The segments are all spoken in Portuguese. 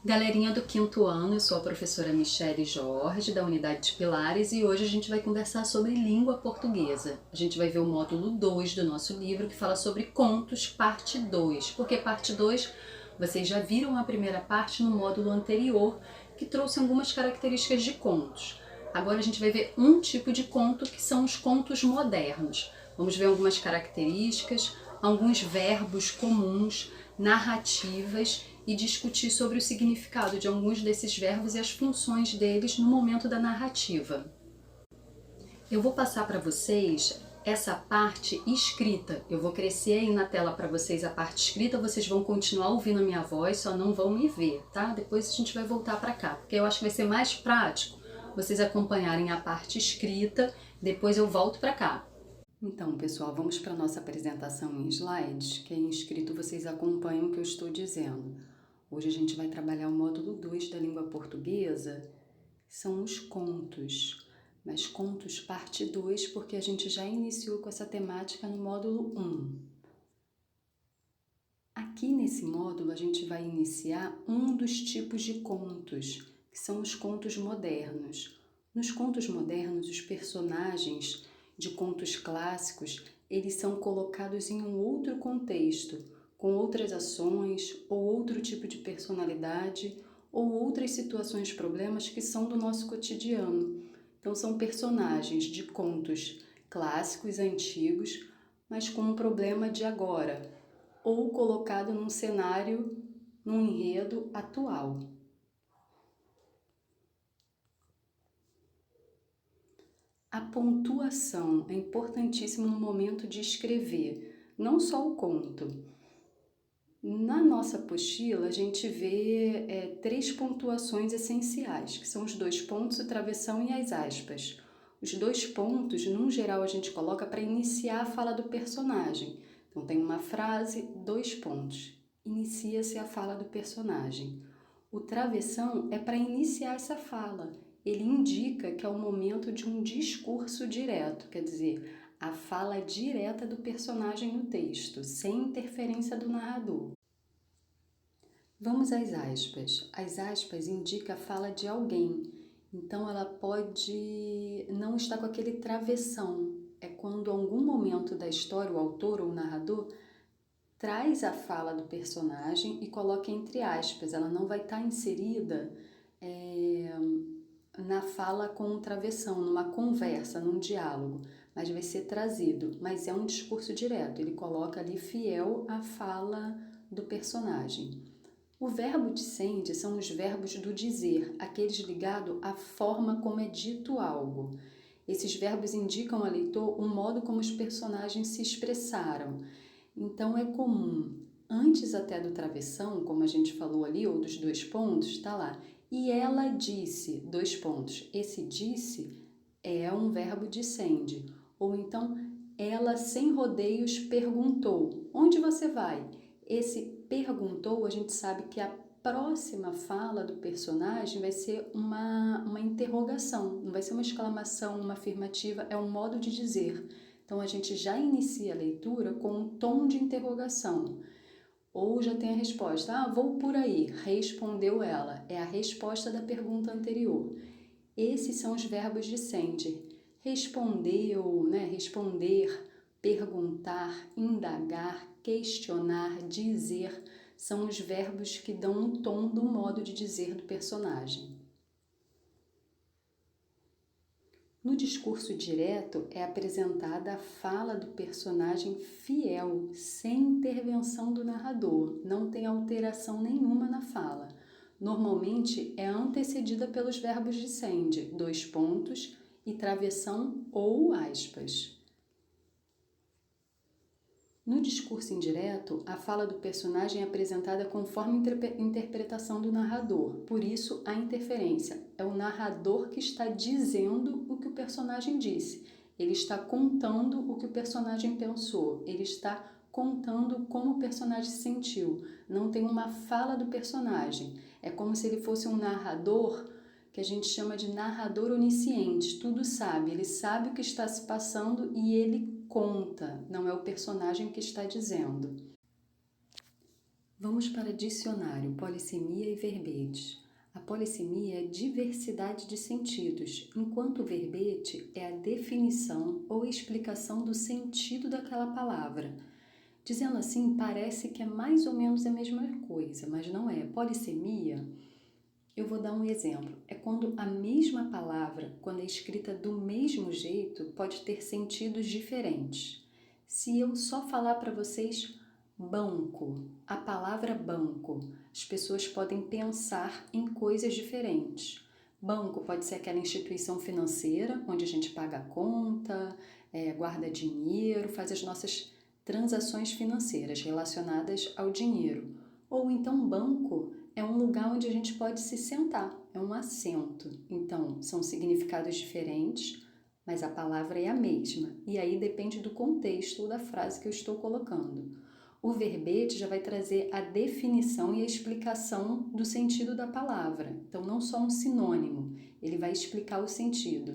Galerinha do quinto ano, eu sou a professora Michele Jorge, da Unidade de Pilares, e hoje a gente vai conversar sobre língua portuguesa. A gente vai ver o módulo 2 do nosso livro, que fala sobre contos, parte 2. Por que parte 2? Vocês já viram a primeira parte no módulo anterior, que trouxe algumas características de contos. Agora a gente vai ver um tipo de conto, que são os contos modernos. Vamos ver algumas características, alguns verbos comuns, narrativas e discutir sobre o significado de alguns desses verbos e as funções deles no momento da narrativa. Eu vou passar para vocês essa parte escrita. Eu vou crescer aí na tela para vocês a parte escrita, vocês vão continuar ouvindo a minha voz, só não vão me ver, tá? Depois a gente vai voltar para cá, porque eu acho que vai ser mais prático vocês acompanharem a parte escrita, depois eu volto para cá. Então, pessoal, vamos para a nossa apresentação em slides, que em escrito vocês acompanham o que eu estou dizendo. Hoje a gente vai trabalhar o módulo 2 da língua portuguesa, são os contos, mas contos parte 2, porque a gente já iniciou com essa temática no módulo 1. Aqui nesse módulo a gente vai iniciar um dos tipos de contos, que são os contos modernos. Nos contos modernos, os personagens de contos clássicos, eles são colocados em um outro contexto, com outras ações ou outro tipo de personalidade ou outras situações, problemas que são do nosso cotidiano. Então são personagens de contos clássicos, antigos, mas com um problema de agora, ou colocado num cenário, num enredo atual. A pontuação é importantíssima no momento de escrever, não só o conto. Na nossa apostila, a gente vê 3 pontuações essenciais, que são os 2 pontos, o travessão e as aspas. Os 2 pontos, num geral, a gente coloca para iniciar a fala do personagem. Então, tem uma frase, 2 pontos. Inicia-se a fala do personagem. O travessão é para iniciar essa fala. Ele indica que é o momento de um discurso direto, quer dizer, a fala direta do personagem no texto, sem interferência do narrador. Vamos às aspas. As aspas indicam a fala de alguém, então ela pode não estar com aquele travessão. É quando, em algum momento da história, o autor ou o narrador traz a fala do personagem e coloca entre aspas. Ela não vai estar inserida na fala com um travessão, numa conversa, num diálogo, mas vai ser trazido. Mas é um discurso direto, ele coloca ali fiel à fala do personagem. O verbo dissente são os verbos do dizer, aqueles ligados à forma como é dito algo. Esses verbos indicam ao leitor o modo como os personagens se expressaram. Então é comum, antes até do travessão, como a gente falou ali, ou dos 2 pontos, está lá. E ela disse, 2 pontos. Esse disse é um verbo dissende. Ou então, ela sem rodeios perguntou, onde você vai? Esse perguntou, a gente sabe que a próxima fala do personagem vai ser uma interrogação, não vai ser uma exclamação, uma afirmativa, é um modo de dizer. Então, a gente já inicia a leitura com um tom de interrogação. Ou já tem a resposta, vou por aí, respondeu ela. É a resposta da pergunta anterior. Esses são os verbos de sender. Respondeu, responder, perguntar, indagar, questionar, dizer, são os verbos que dão um tom do modo de dizer do personagem. No discurso direto é apresentada a fala do personagem fiel, sem intervenção do narrador, não tem alteração nenhuma na fala. Normalmente é antecedida pelos verbos de sende, 2 pontos e travessão ou aspas. No discurso indireto, a fala do personagem é apresentada conforme interpretação do narrador, por isso a interferência. É o narrador que está dizendo o que o personagem disse, ele está contando o que o personagem pensou, ele está contando como o personagem se sentiu. Não tem uma fala do personagem, é como se ele fosse um narrador que a gente chama de narrador onisciente, tudo sabe, ele sabe o que está se passando e ele conta, não é o personagem que está dizendo. Vamos para dicionário, polissemia e verbetes. A polissemia é diversidade de sentidos, enquanto o verbete é a definição ou explicação do sentido daquela palavra. Dizendo assim, parece que é mais ou menos a mesma coisa, mas não é. Polissemia, eu vou dar um exemplo. É quando a mesma palavra, quando é escrita do mesmo jeito, pode ter sentidos diferentes. Se eu só falar para vocês banco, a palavra banco, as pessoas podem pensar em coisas diferentes. Banco pode ser aquela instituição financeira onde a gente paga a conta, guarda dinheiro, faz as nossas transações financeiras relacionadas ao dinheiro. Ou então banco é um lugar onde a gente pode se sentar, é um assento. Então, são significados diferentes, mas a palavra é a mesma. E aí depende do contexto ou da frase que eu estou colocando. O verbete já vai trazer a definição e a explicação do sentido da palavra. Então, não só um sinônimo, ele vai explicar o sentido.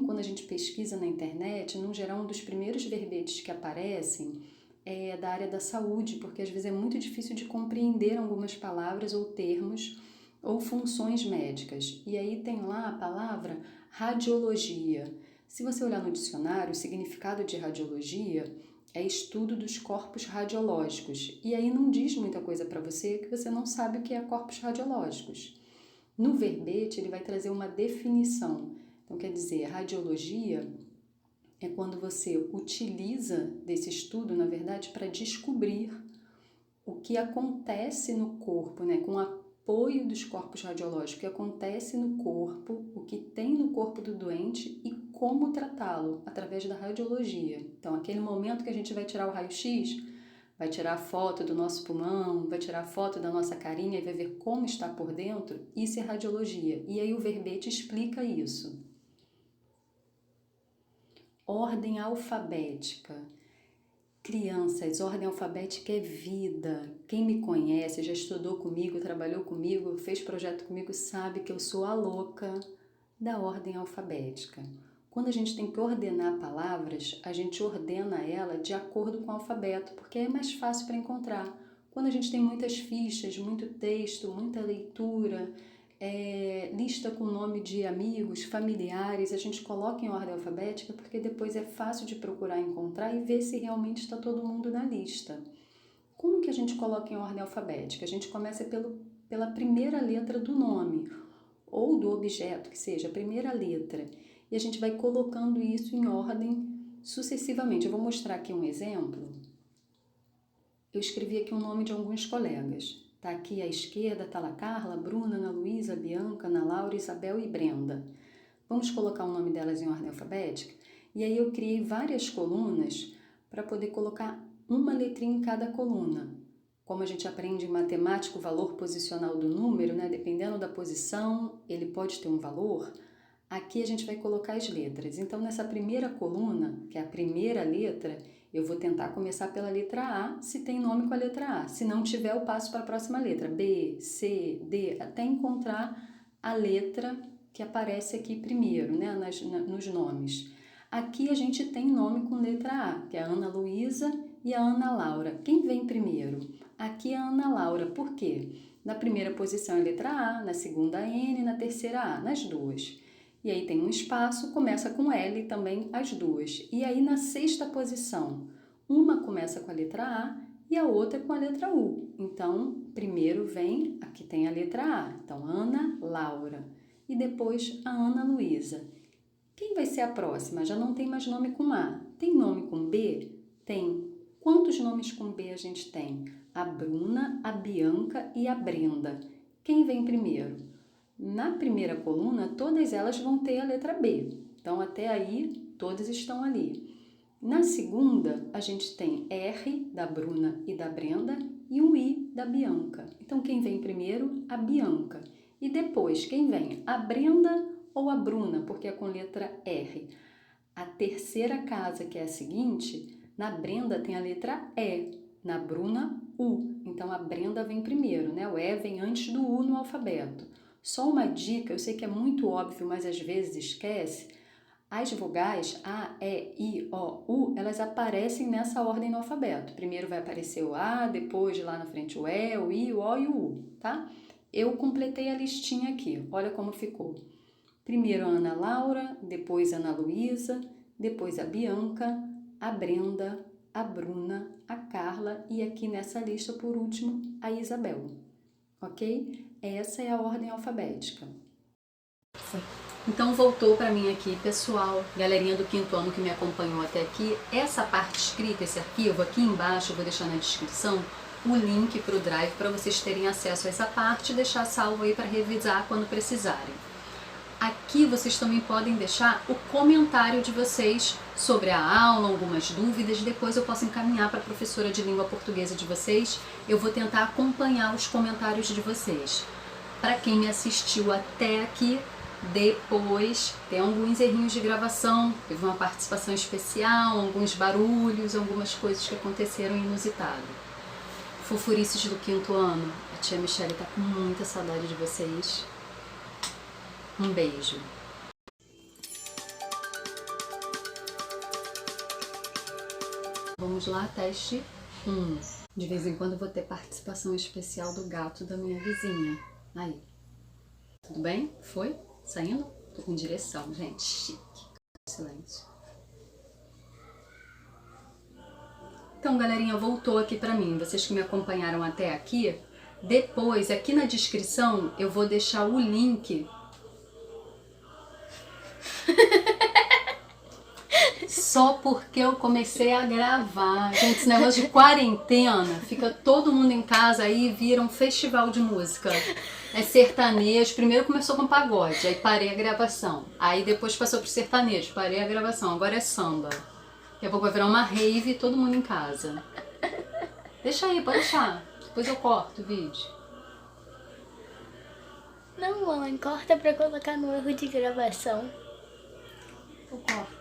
Quando a gente pesquisa na internet, no geral, um dos primeiros verbetes que aparecem é da área da saúde, porque às vezes é muito difícil de compreender algumas palavras ou termos ou funções médicas. E aí tem lá a palavra radiologia. Se você olhar no dicionário, o significado de radiologia é estudo dos corpos radiológicos. E aí não diz muita coisa para você que você não sabe o que é corpos radiológicos. No verbete, ele vai trazer uma definição. Então, quer dizer, radiologia é quando você utiliza desse estudo, na verdade, para descobrir o que acontece no corpo, né, com o apoio dos corpos radiológicos, o que acontece no corpo, o que tem no corpo do doente e como tratá-lo através da radiologia. Então, aquele momento que a gente vai tirar o raio-x, vai tirar a foto do nosso pulmão, vai tirar a foto da nossa carinha e vai ver como está por dentro, isso é radiologia. E aí o verbete explica isso. Ordem alfabética. Crianças, ordem alfabética é vida. Quem me conhece, já estudou comigo, trabalhou comigo, fez projeto comigo, sabe que eu sou a louca da ordem alfabética. Quando a gente tem que ordenar palavras, a gente ordena ela de acordo com o alfabeto, porque é mais fácil para encontrar. Quando a gente tem muitas fichas, muito texto, muita leitura, lista com nome de amigos, familiares, a gente coloca em ordem alfabética porque depois é fácil de procurar encontrar e ver se realmente está todo mundo na lista. Como que a gente coloca em ordem alfabética? A gente começa pela primeira letra do nome ou do objeto, que seja a primeira letra, e a gente vai colocando isso em ordem sucessivamente. Eu vou mostrar aqui um exemplo. Eu escrevi aqui o nome de alguns colegas. Está aqui à esquerda, está a Carla, Bruna, Ana Luísa, Bianca, Ana Laura, Isabel e Brenda. Vamos colocar o nome delas em ordem alfabética? E aí eu criei várias colunas para poder colocar uma letrinha em cada coluna. Como a gente aprende em matemática o valor posicional do número, né? Dependendo da posição, ele pode ter um valor. Aqui a gente vai colocar as letras. Então, nessa primeira coluna, que é a primeira letra, eu vou tentar começar pela letra A, se tem nome com a letra A. Se não tiver, eu passo para a próxima letra, B, C, D, até encontrar a letra que aparece aqui primeiro, né, nos nomes. Aqui a gente tem nome com letra A, que é a Ana Luísa e a Ana Laura. Quem vem primeiro? Aqui é a Ana Laura. Por quê? Na primeira posição é a letra A, na segunda a N, na terceira A, nas duas. E aí tem um espaço, começa com L também as duas. E aí na sexta posição, uma começa com a letra A e a outra com a letra U. Então, primeiro vem, aqui tem a letra A. Então, Ana Laura. E depois a Ana Luísa. Quem vai ser a próxima? Já não tem mais nome com A. Tem nome com B? Tem. Quantos nomes com B a gente tem? A Bruna, a Bianca e a Brenda. Quem vem primeiro? Na primeira coluna, todas elas vão ter a letra B. Então, até aí, todas estão ali. Na segunda, a gente tem R da Bruna e da Brenda e um I da Bianca. Então, quem vem primeiro? A Bianca. E depois, quem vem? A Brenda ou a Bruna, porque é com letra R. A terceira casa, que é a seguinte, na Brenda tem a letra E, na Bruna, U. Então, a Brenda vem primeiro, né? O E vem antes do U no alfabeto. Só uma dica, eu sei que é muito óbvio, mas às vezes esquece, As vogais A, E, I, O, U, elas aparecem nessa ordem no alfabeto. Primeiro vai aparecer o A, depois lá na frente o E, o I, o O e o U, tá? Eu completei a listinha aqui, olha como ficou. Primeiro a Ana Laura, depois a Ana Luísa, depois a Bianca, a Brenda, a Bruna, a Carla e aqui nessa lista, por último, a Isabel. Ok? Essa é a ordem alfabética. Então voltou para mim aqui, pessoal, galerinha do 5º ano que me acompanhou até aqui, essa parte escrita, esse arquivo aqui embaixo, eu vou deixar na descrição o link para o Drive para vocês terem acesso a essa parte e deixar salvo aí para revisar quando precisarem. Aqui vocês também podem deixar o comentário de vocês sobre a aula, algumas dúvidas, depois eu posso encaminhar para a professora de língua portuguesa de vocês, eu vou tentar acompanhar os comentários de vocês. Para quem me assistiu até aqui, depois tem alguns errinhos de gravação, teve uma participação especial, alguns barulhos, algumas coisas que aconteceram inusitado. Fofurices do 5º ano, a tia Michele tá com muita saudade de vocês. Um beijo. Vamos lá, teste 1. De vez em quando vou ter participação especial do gato da minha vizinha. Aí. Tudo bem? Foi? Saindo? Tô com direção, gente. Chique. Silêncio. Então, galerinha, voltou aqui pra mim. Vocês que me acompanharam até aqui. Depois, aqui na descrição, eu vou deixar o link. Só porque eu comecei a gravar. Gente, esse negócio de quarentena, fica todo mundo em casa aí, vira um festival de música. É sertanejo, primeiro começou com pagode, aí parei a gravação. Aí depois passou pro sertanejo, parei a gravação, agora é samba. Daqui a pouco vai virar uma rave, todo mundo em casa. Deixa aí, pode deixar. Depois eu corto o vídeo. Não, mãe, corta pra colocar no erro de gravação. Eu corto.